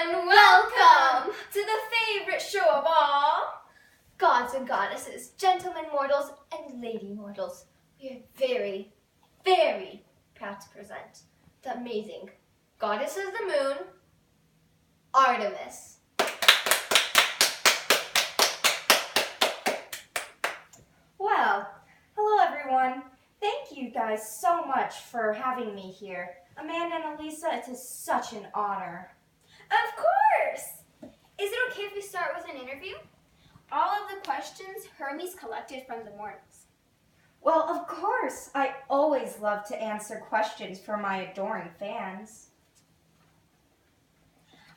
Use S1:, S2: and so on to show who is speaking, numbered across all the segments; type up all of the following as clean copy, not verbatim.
S1: everyone, welcome to the favorite show of all, gods and goddesses, gentlemen mortals, and lady mortals. We are very, very proud to present the amazing goddess of the moon, Artemis.
S2: Well, hello everyone. Thank you guys so much for having me here. Amanda and Elisa, it is such an honor.
S3: Of course! Is it okay if we start with an interview? All of the questions Hermes collected from the mortals.
S2: Well, of course. I always love to answer questions for my adoring fans.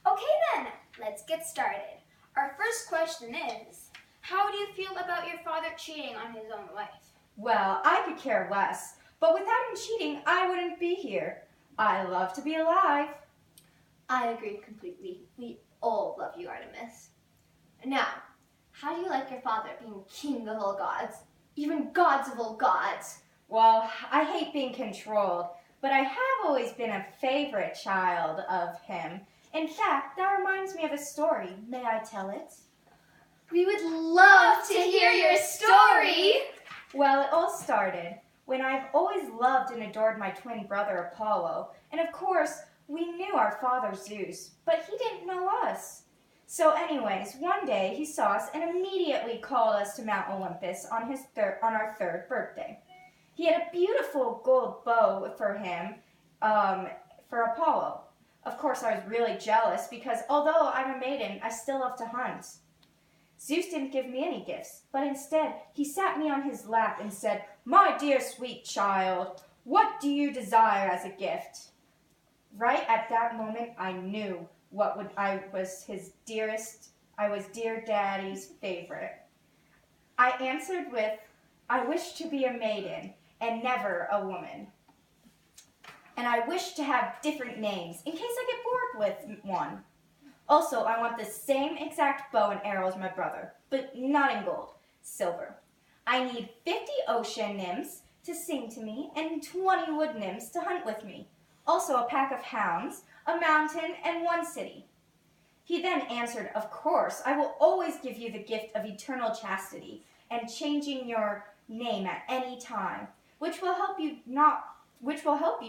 S3: Okay then, let's get started. Our first question is, how do you feel about your father cheating on his own wife?
S2: Well, I could care less, but without him cheating, I wouldn't be here. I love to be alive.
S1: I agree completely. We all love you, Artemis. Now, how do you like your father being king of all gods? Even gods of all gods.
S2: Well, I hate being controlled, but I have always been a favorite child of him. In fact, that reminds me of a story. May I tell it?
S1: We would love to hear your story.
S2: Well, it all started when I've always loved and adored my twin brother Apollo, and of course, we knew our father Zeus, but he didn't know us. So anyways, one day he saw us and immediately called us to Mount Olympus on our third birthday. He had a beautiful gold bow for him, for Apollo. Of course, I was really jealous because although I'm a maiden, I still love to hunt. Zeus didn't give me any gifts, but instead he sat me on his lap and said, "My dear sweet child, what do you desire as a gift?" Right at that moment, I knew I was dear daddy's favorite. I answered with, "I wish to be a maiden and never a woman. And I wish to have different names in case I get bored with one. Also, I want the same exact bow and arrow as my brother, but not in gold, silver. I need 50 ocean nymphs to sing to me and 20 wood nymphs to hunt with me. Also a pack of hounds, a mountain, and one city." He then answered, "Of course, I will always give you the gift of eternal chastity and changing your name at any time, which will help you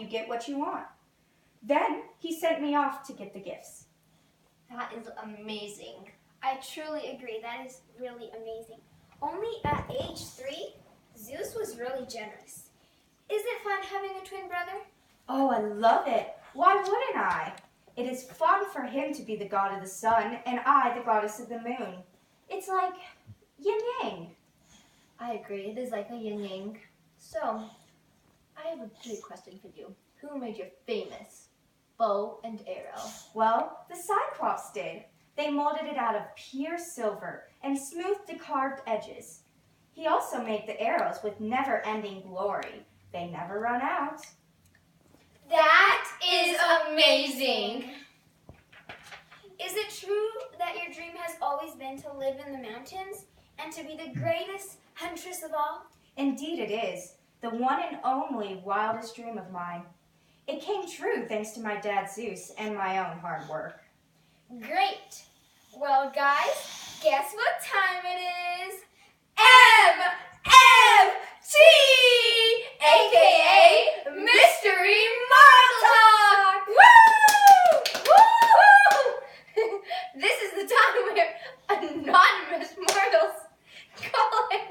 S2: get what you want." Then he sent me off to get the gifts.
S1: That is amazing.
S3: I truly agree, that is really amazing. Only at age 3, Zeus was really generous. Is it fun having a twin brother?
S2: Oh, I love it. Why wouldn't I? It is fun for him to be the god of the sun and I the goddess of the moon. It's like yin-yang.
S1: I agree. It is like a yin-yang. So, I have a big question for you. Who made your famous bow and arrow?
S2: Well, the Cyclops did. They molded it out of pure silver and smoothed the carved edges. He also made the arrows with never-ending glory. They never run out.
S3: That is amazing! Is it true that your dream has always been to live in the mountains and to be the greatest huntress of all?
S2: Indeed it is. The one and only wildest dream of mine. It came true thanks to my dad Zeus and my own hard work.
S3: Great! Well, guys, guess what time it is? MMT! AKA Mystery Model Talk! Woo! Woo! This is the time where anonymous mortals call in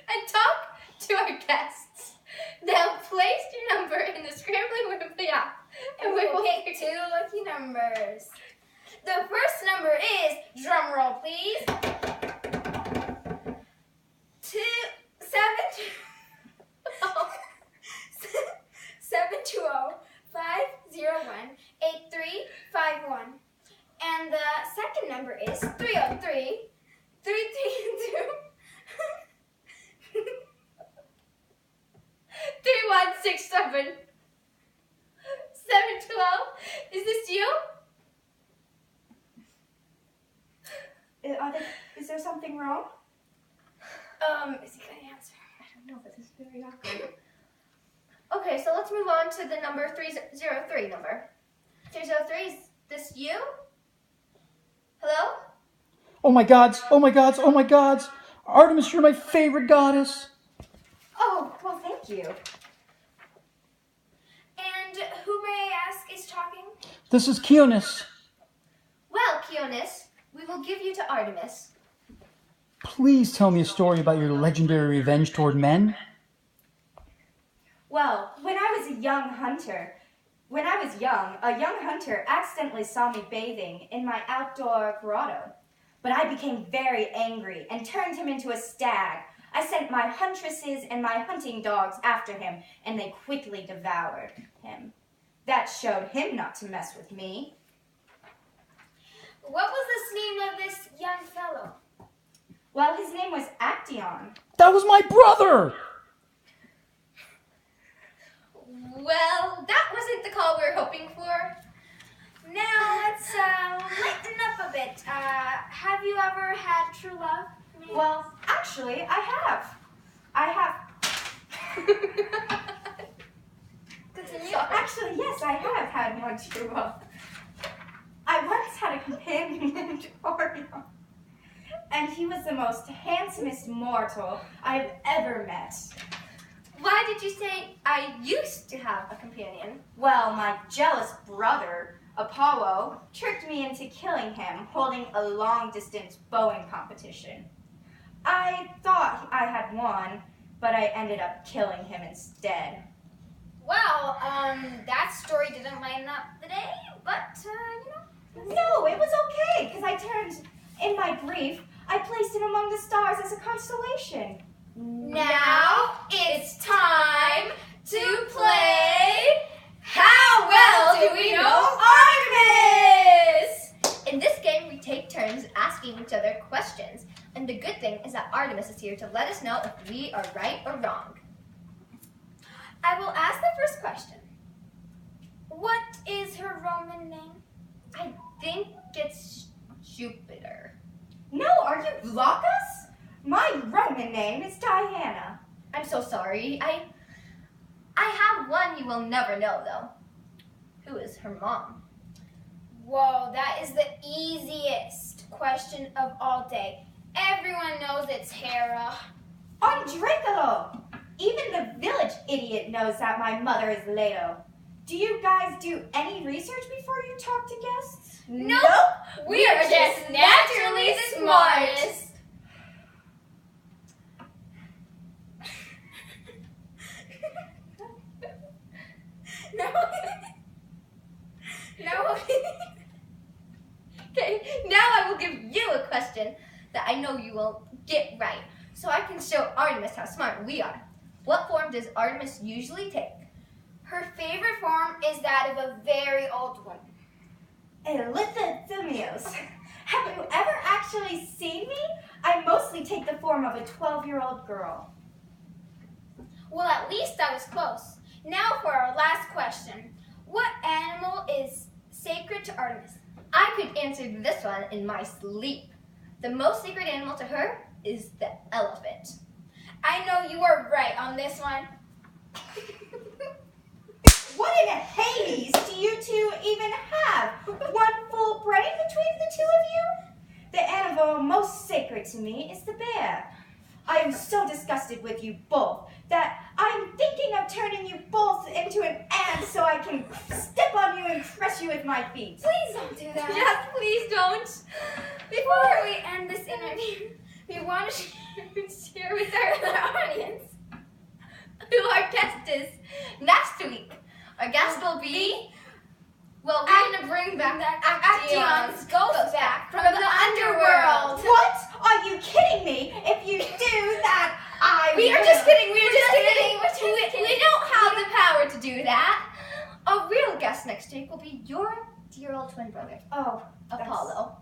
S3: and talk to our guests. Now place your number in the scrambling word of the app, and we will pick 2 lucky numbers. The first number is, drum roll please, 720-501-8351. And the second number is 303-332. 3167. 712. Is this you?
S2: Is there something wrong?
S3: Is he gonna answer?
S1: I don't know, but this is very awkward. Okay, so let's move on to the number 303 number. 303, is this you? Hello?
S4: Oh my gods, oh my gods, oh my gods! Artemis, you're my favorite goddess!
S2: Oh, well, thank you.
S3: And who, may I ask, is talking?
S4: This is Keonis.
S1: Well, Keonis, we will give you to Artemis.
S4: Please tell me a story about your legendary revenge toward men.
S2: Well, when I was young, a young hunter accidentally saw me bathing in my outdoor grotto. But I became very angry and turned him into a stag. I sent my huntresses and my hunting dogs after him, and they quickly devoured him. That showed him not to mess with me.
S3: What was the name of this young fellow?
S2: Well, his name was Actaeon.
S4: That was my brother!
S1: Well, that wasn't the call we were hoping for.
S3: Now let's lighten up a bit. Have you ever had true love?
S2: Well, actually, I have.
S3: Continue.
S2: Actually, yes, I have had one true love. I once had a companion named Orion, and he was the most handsomest mortal I've ever met.
S1: Why did you say I used to have a companion?
S2: Well, my jealous brother, Apollo, tricked me into killing him, holding a long-distance bowing competition. I thought I had won, but I ended up killing him instead.
S3: Well, that story didn't lighten up the day, but,
S2: No, it was okay, because in my brief, I placed it among the stars as a constellation.
S3: Now it's time to play How Well Do We Know Artemis?
S1: In this game, we take turns asking each other questions. And the good thing is that Artemis is here to let us know if we are right or wrong.
S3: I will ask the first question. What is her Roman name?
S1: I think it's Jupiter.
S2: No, are you Glaucus? My Roman name is Diana.
S1: I'm so sorry. I have one you will never know, though. Who is her mom?
S3: Whoa, that is the easiest question of all day. Everyone knows it's Hera.
S2: Andricolo! Even the village idiot knows that my mother is Leto. Do you guys do any research before you talk to guests?
S3: Nope. We are just naturally the smartest. No.
S1: Okay, now I will give you a question that I know you will get right, so I can show Artemis how smart we are. What form does Artemis usually take?
S3: Her favorite form is that of a very old woman.
S2: Elisa. Have you ever actually seen me? I mostly take the form of a 12-year-old girl.
S3: Well, at least I was close. Now for our last question. What animal is sacred to Artemis?
S1: I could answer this one in my sleep. The most sacred animal to her is the elephant.
S3: I know you are right on this one.
S2: What in Hades do you two even have? One full brain between the two of you? The animal most sacred to me is the bear. I am so disgusted with you both that I'm thinking of turning you both into an ant so I can step on you and crush you with my feet.
S3: Please don't do that.
S1: Yes, please don't.
S3: Before we end this interview, we want to share with our audience
S1: Who our guest is next week. Our guest will be... Well, we're going to bring back
S3: Actaeon's ghost back from the underworld.
S2: What? Are you kidding me? If you do that,
S1: We are just kidding. We don't have the power to do that. A real guest next week will be your dear old twin brother,
S2: Oh,
S1: Apollo.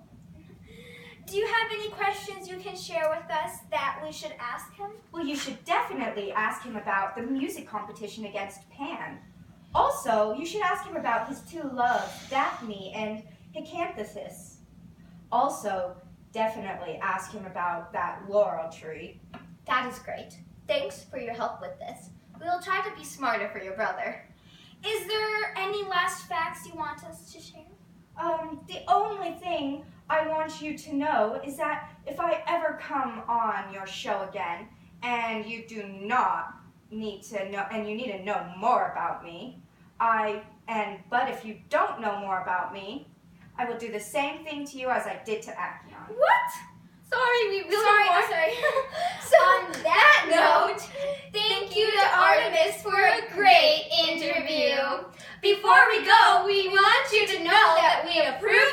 S3: Do you have any questions you can share with us that we should ask him?
S2: Well, you should definitely ask him about the music competition against Pan. Also, you should ask him about his two loves, Daphne and Hecanthosis. Also, definitely ask him about that laurel tree.
S1: That is great. Thanks for your help with this. We will try to be smarter for your brother.
S3: Is there any last facts you want us to share?
S2: The only thing I want you to know is that if I ever come on your show again, and you do not need to know, and you need to know more about me, but if you don't know more about me, I will do the same thing to you as I did to Acheon.
S3: What? Sorry, we really
S1: I'm sorry. So
S3: on that note, thank you to Artemis for a great interview. Before we go, we want you to know that we approve